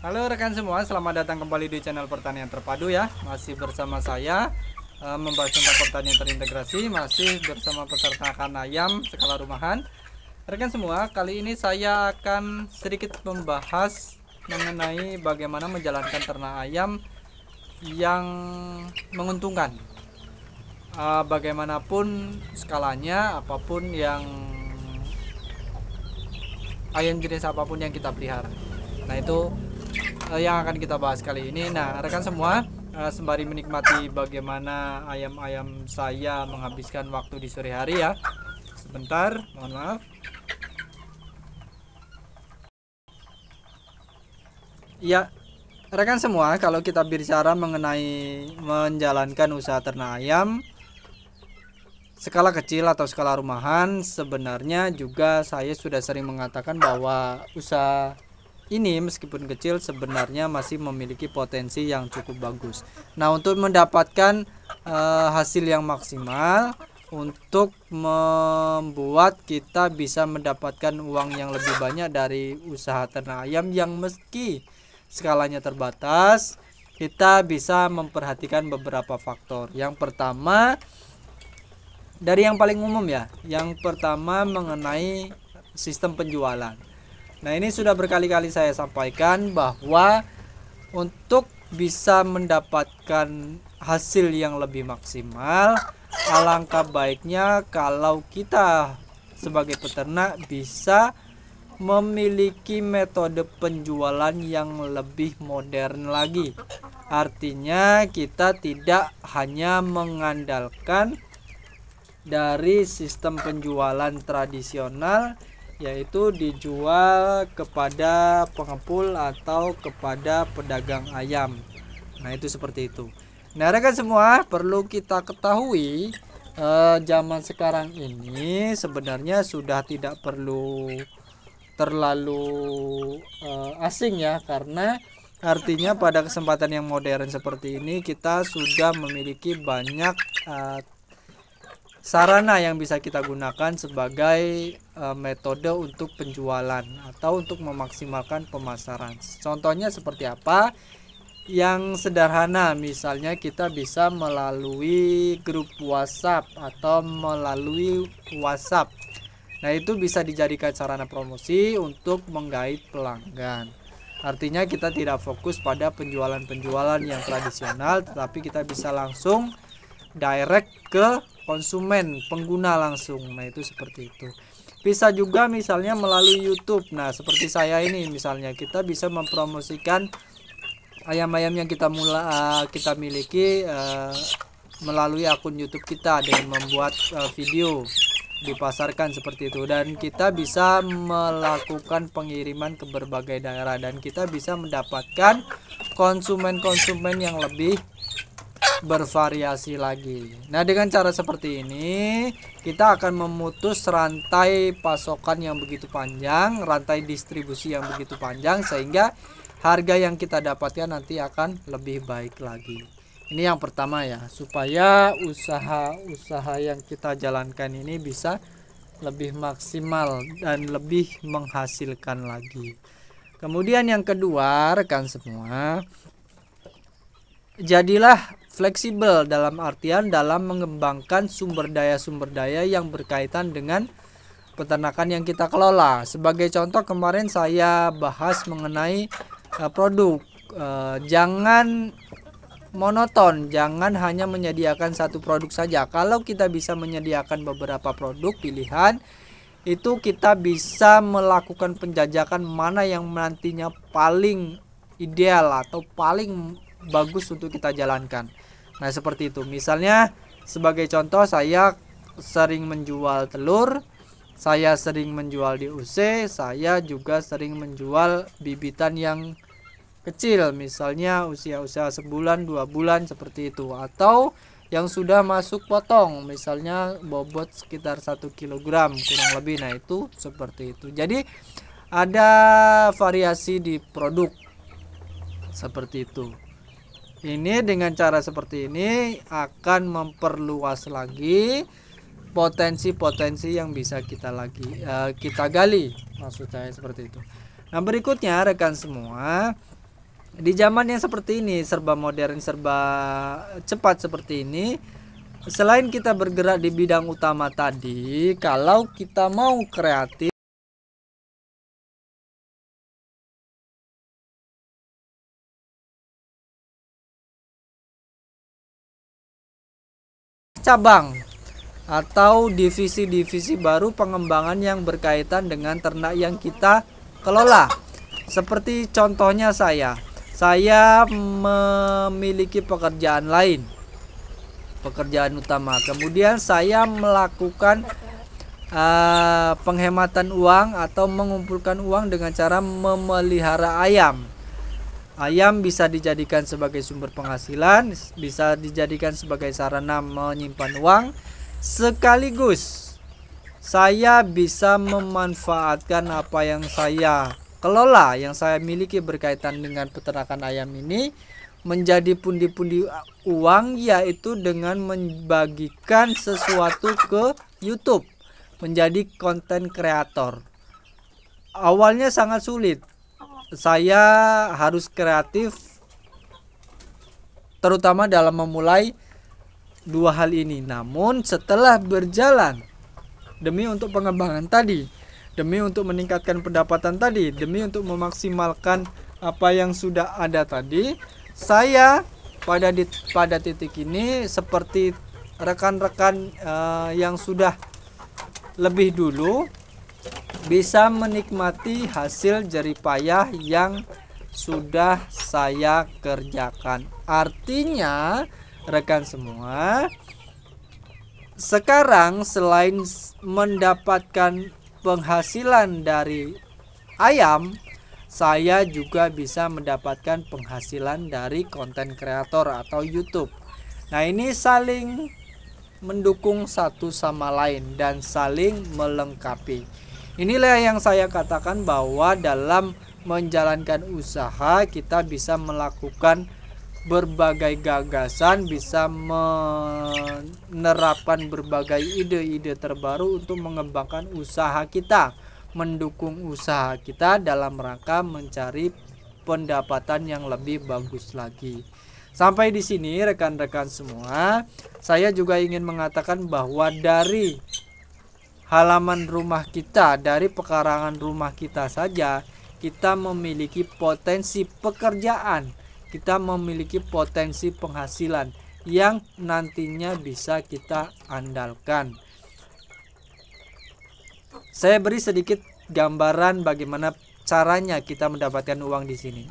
Halo rekan semua, selamat datang kembali di channel Pertanian Terpadu ya. Masih bersama saya membahas tentang pertanian terintegrasi, masih bersama peternakan ayam skala rumahan. Rekan semua, kali ini saya akan sedikit membahas mengenai bagaimana menjalankan ternak ayam yang menguntungkan. Bagaimanapun skalanya, apapun yang ayam jenis apapun yang kita pelihara. Nah, itu yang akan kita bahas kali ini. Nah, rekan semua, sembari menikmati bagaimana ayam-ayam saya menghabiskan waktu di sore hari ya. Sebentar, mohon maaf. Ya, rekan semua, kalau kita bicara mengenai menjalankan usaha ternak ayam skala kecil atau skala rumahan, sebenarnya juga saya sudah sering mengatakan bahwa usaha ini meskipun kecil sebenarnya masih memiliki potensi yang cukup bagus. Nah, untuk mendapatkan hasil yang maksimal, untuk membuat kita bisa mendapatkan uang yang lebih banyak dari usaha ternak ayam yang meski skalanya terbatas, kita bisa memperhatikan beberapa faktor. Yang pertama, dari yang paling umum ya, yang pertama mengenai sistem penjualan. Nah, ini sudah berkali-kali saya sampaikan bahwa untuk bisa mendapatkan hasil yang lebih maksimal, alangkah baiknya kalau kita sebagai peternak bisa memiliki metode penjualan yang lebih modern lagi. Artinya kita tidak hanya mengandalkan dari sistem penjualan tradisional, yaitu dijual kepada pengepul atau kepada pedagang ayam. Nah, itu seperti itu. Nah, rekan semua, perlu kita ketahui zaman sekarang ini sebenarnya sudah tidak perlu terlalu asing ya, karena artinya pada kesempatan yang modern seperti ini kita sudah memiliki banyak sarana yang bisa kita gunakan sebagai metode untuk penjualan atau untuk memaksimalkan pemasaran. Contohnya seperti apa? Yang sederhana, misalnya kita bisa melalui grup WhatsApp atau melalui WhatsApp. Nah, itu bisa dijadikan sarana promosi untuk menggait pelanggan. Artinya kita tidak fokus pada penjualan-penjualan yang tradisional, tetapi kita bisa langsung direct ke konsumen, pengguna langsung. Nah, itu seperti itu. Bisa juga misalnya melalui YouTube. Nah, seperti saya ini misalnya, kita bisa mempromosikan ayam-ayam yang kita miliki melalui akun YouTube kita dengan membuat video dipasarkan seperti itu, dan kita bisa melakukan pengiriman ke berbagai daerah dan kita bisa mendapatkan konsumen-konsumen yang lebih bervariasi lagi. Nah, dengan cara seperti ini kita akan memutus rantai pasokan yang begitu panjang, rantai distribusi yang begitu panjang, sehingga harga yang kita dapatkan nanti akan lebih baik lagi. Ini yang pertama ya, supaya usaha-usaha yang kita jalankan ini bisa lebih maksimal dan lebih menghasilkan lagi. Kemudian yang kedua, rekan semua, jadilah fleksibel dalam artian dalam mengembangkan sumber daya yang berkaitan dengan peternakan yang kita kelola. Sebagai contoh, kemarin saya bahas mengenai produk. Jangan monoton, jangan hanya menyediakan satu produk saja. Kalau kita bisa menyediakan beberapa produk pilihan, itu kita bisa melakukan penjajakan mana yang nantinya paling ideal atau paling bagus untuk kita jalankan. Nah, seperti itu. Misalnya sebagai contoh, saya sering menjual telur, saya sering menjual DUC, saya juga sering menjual bibitan yang kecil, misalnya usia-usia sebulan 2 bulan seperti itu, atau yang sudah masuk potong, misalnya bobot sekitar 1 kg kurang lebih. Nah, itu seperti itu. Jadi ada variasi di produk seperti itu. Ini dengan cara seperti ini akan memperluas lagi potensi-potensi yang bisa kita gali, maksud saya seperti itu. Nah, berikutnya rekan semua, di zaman yang seperti ini, serba modern, serba cepat seperti ini, selain kita bergerak di bidang utama tadi, kalau kita mau kreatif, cabang atau divisi-divisi baru pengembangan yang berkaitan dengan ternak yang kita kelola. Seperti contohnya saya memiliki pekerjaan lain, pekerjaan utama. Kemudian saya melakukan penghematan uang atau mengumpulkan uang dengan cara memelihara ayam. Ayam bisa dijadikan sebagai sumber penghasilan, bisa dijadikan sebagai sarana menyimpan uang, sekaligus saya bisa memanfaatkan apa yang saya kelola, yang saya miliki berkaitan dengan peternakan ayam ini menjadi pundi-pundi uang, yaitu dengan membagikan sesuatu ke YouTube, menjadi konten kreator. Awalnya sangat sulit. Saya harus kreatif, terutama dalam memulai dua hal ini. Namun setelah berjalan, demi untuk pengembangan tadi, demi untuk meningkatkan pendapatan tadi, demi untuk memaksimalkan apa yang sudah ada tadi, saya pada titik ini seperti rekan-rekan yang sudah lebih dulu bisa menikmati hasil jerih payah yang sudah saya kerjakan. Artinya rekan semua, sekarang selain mendapatkan penghasilan dari ayam, saya juga bisa mendapatkan penghasilan dari konten kreator atau YouTube. Nah, ini saling mendukung satu sama lain dan saling melengkapi. Inilah yang saya katakan bahwa dalam menjalankan usaha kita bisa melakukan berbagai gagasan, bisa menerapkan berbagai ide-ide terbaru untuk mengembangkan usaha kita, mendukung usaha kita dalam rangka mencari pendapatan yang lebih bagus lagi. Sampai di sini rekan-rekan semua, saya juga ingin mengatakan bahwa dari halaman rumah kita, dari pekarangan rumah kita saja, kita memiliki potensi pekerjaan, kita memiliki potensi penghasilan yang nantinya bisa kita andalkan. Saya beri sedikit gambaran bagaimana caranya kita mendapatkan uang di sini.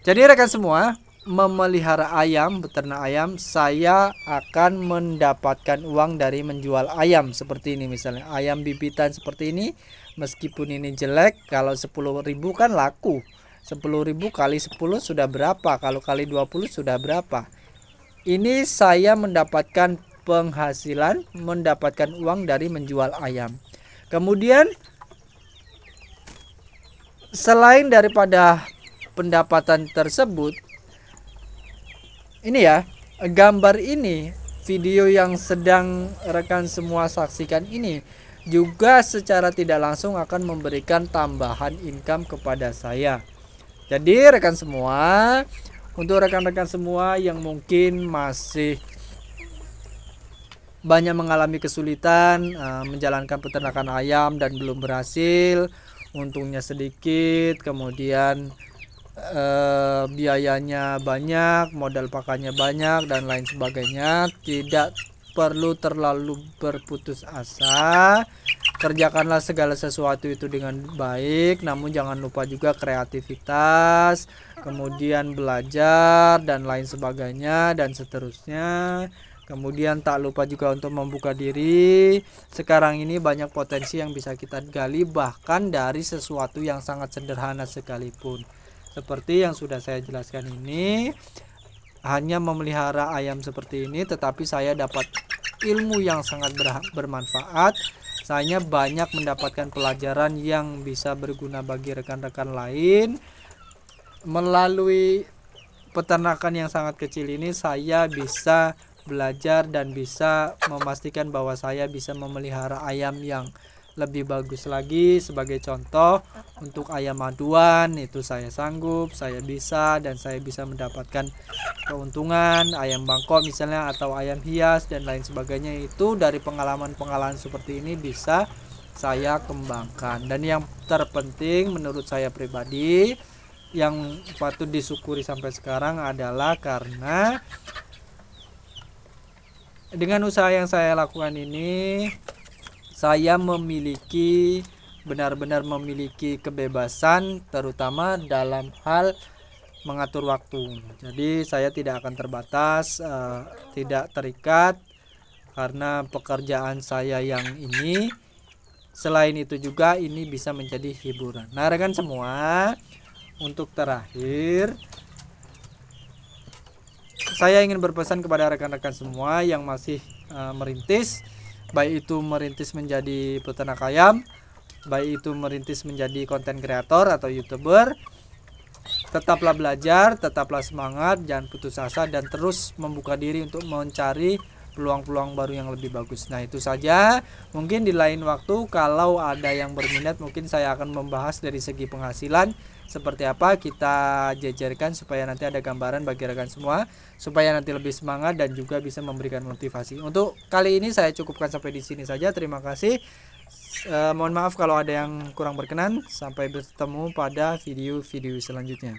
Jadi rekan semua, memelihara ayam, beternak ayam, saya akan mendapatkan uang dari menjual ayam seperti ini. Misalnya ayam bibitan seperti ini, meskipun ini jelek, kalau 10.000 kan laku, 10.000 kali 10 sudah berapa, kalau kali 20 sudah berapa. Ini saya mendapatkan penghasilan, mendapatkan uang dari menjual ayam. Kemudian selain daripada pendapatan tersebut, ini ya, gambar ini, video yang sedang rekan semua saksikan ini juga secara tidak langsung akan memberikan tambahan income kepada saya. Jadi rekan semua, untuk rekan-rekan semua yang mungkin masih banyak mengalami kesulitan menjalankan peternakan ayam dan belum berhasil, untungnya sedikit, kemudian biayanya banyak, modal pakannya banyak dan lain sebagainya, tidak perlu terlalu berputus asa. Kerjakanlah segala sesuatu itu dengan baik, namun jangan lupa juga kreativitas, kemudian belajar dan lain sebagainya dan seterusnya. Kemudian tak lupa juga untuk membuka diri. Sekarang ini banyak potensi yang bisa kita gali, bahkan dari sesuatu yang sangat sederhana sekalipun. Seperti yang sudah saya jelaskan ini, hanya memelihara ayam seperti ini, tetapi saya dapat ilmu yang sangat bermanfaat. Saya banyak mendapatkan pelajaran yang bisa berguna bagi rekan-rekan lain. Melalui peternakan yang sangat kecil ini, saya bisa belajar dan bisa memastikan bahwa saya bisa memelihara ayam yang lebih bagus lagi. Sebagai contoh, untuk ayam maduan itu saya sanggup, saya bisa, dan saya bisa mendapatkan keuntungan. Ayam Bangkok misalnya, atau ayam hias dan lain sebagainya, itu dari pengalaman-pengalaman seperti ini bisa saya kembangkan. Dan yang terpenting menurut saya pribadi, yang patut disyukuri sampai sekarang adalah karena dengan usaha yang saya lakukan ini, saya benar-benar memiliki kebebasan, terutama dalam hal mengatur waktu. Jadi saya tidak akan terbatas, tidak terikat karena pekerjaan saya yang ini. Selain itu juga ini bisa menjadi hiburan. Nah, rekan semua, untuk terakhir, saya ingin berpesan kepada rekan-rekan semua yang masih merintis, baik itu merintis menjadi peternak ayam, baik itu merintis menjadi konten kreator atau YouTuber. Tetaplah belajar, tetaplah semangat, jangan putus asa, dan terus membuka diri untuk mencari peluang-peluang baru yang lebih bagus. Nah, itu saja. Mungkin di lain waktu kalau ada yang berminat, mungkin saya akan membahas dari segi penghasilan seperti apa, kita jajarkan supaya nanti ada gambaran bagi rekan semua, supaya nanti lebih semangat dan juga bisa memberikan motivasi. Untuk kali ini saya cukupkan sampai di sini saja. Terima kasih. Mohon maaf kalau ada yang kurang berkenan. Sampai bertemu pada video-video selanjutnya.